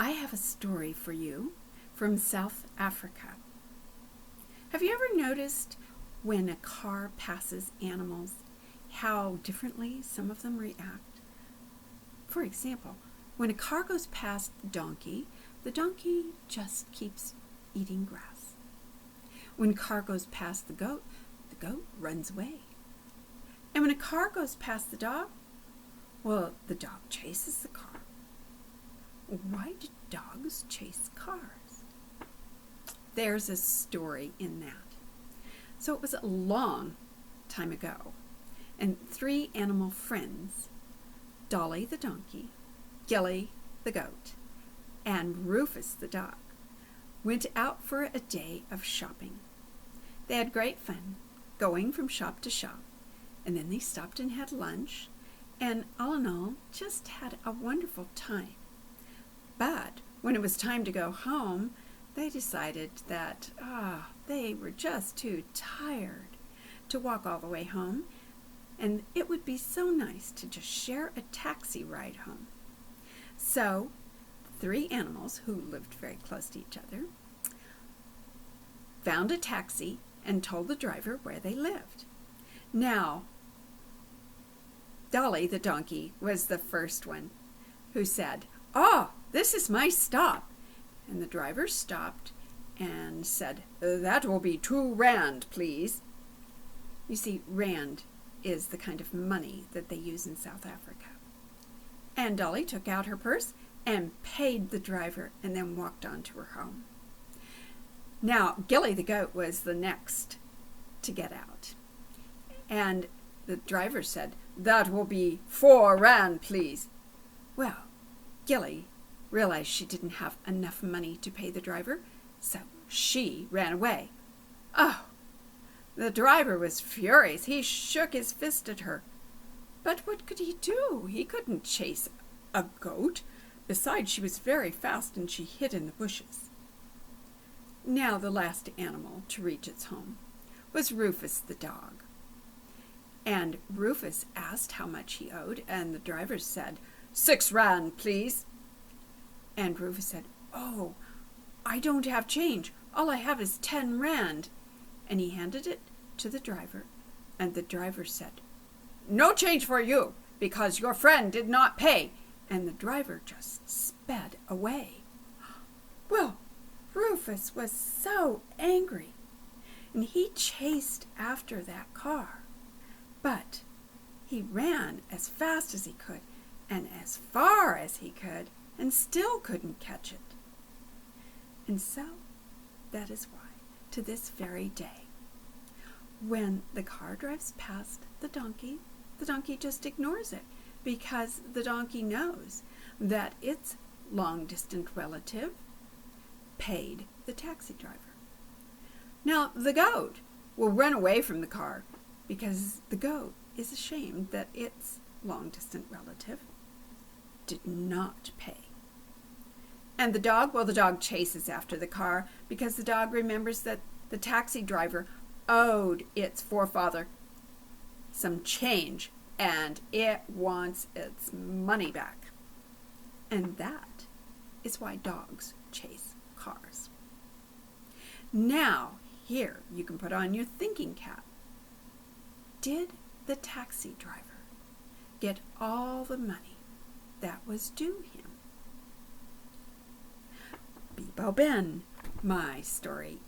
I have a story for you from South Africa. Have you ever noticed when a car passes animals, how differently some of them react? For example, when a car goes past the donkey just keeps eating grass. When a car goes past the goat runs away. And when a car goes past the dog, well, the dog chases the car. Why do dogs chase cars? There's a story in that. So it was a long time ago, and 3 animal friends, Dolly the donkey, Gilly the goat, and Rufus the dog, went out for a day of shopping. They had great fun going from shop to shop, and then they stopped and had lunch, and all in all, just had a wonderful time. But when it was time to go home, they decided that they were just too tired to walk all the way home, and it would be so nice to just share a taxi ride home. So 3 animals who lived very close to each other found a taxi and told the driver where they lived. Now, Dolly the donkey was the first one who said, "Oh, this is my stop." And the driver stopped and said, "That will be 2 rand, please." You see, rand is the kind of money that they use in South Africa. And Dolly took out her purse and paid the driver and then walked on to her home. Now, Gilly the goat was the next to get out. And the driver said, "That will be 4 rand, please." Well, Gilly realized she didn't have enough money to pay the driver, so she ran away. Oh, the driver was furious. He shook his fist at her. But what could he do? He couldn't chase a goat. Besides, she was very fast and she hid in the bushes. Now the last animal to reach its home was Rufus the dog. And Rufus asked how much he owed, and the driver said, 6 rand, please. And Rufus said, "Oh, I don't have change. All I have is 10 rand. And he handed it to the driver, and the driver said, "No change for you, because your friend did not pay." And the driver just sped away. Well, Rufus was so angry, and he chased after that car. But he ran as fast as he could and as far as he could and still couldn't catch it. And so that is why, to this very day, when the car drives past the donkey just ignores it, because the donkey knows that its long-distance relative paid the taxi driver. Now, the goat will run away from the car because the goat is ashamed that its long-distance relative did not pay. And the dog chases after the car because the dog remembers that the taxi driver owed its forefather some change and it wants its money back. And that is why dogs chase cars. Now, here you can put on your thinking cap. Did the taxi driver get all the money that was due him? Bebo Ben, my story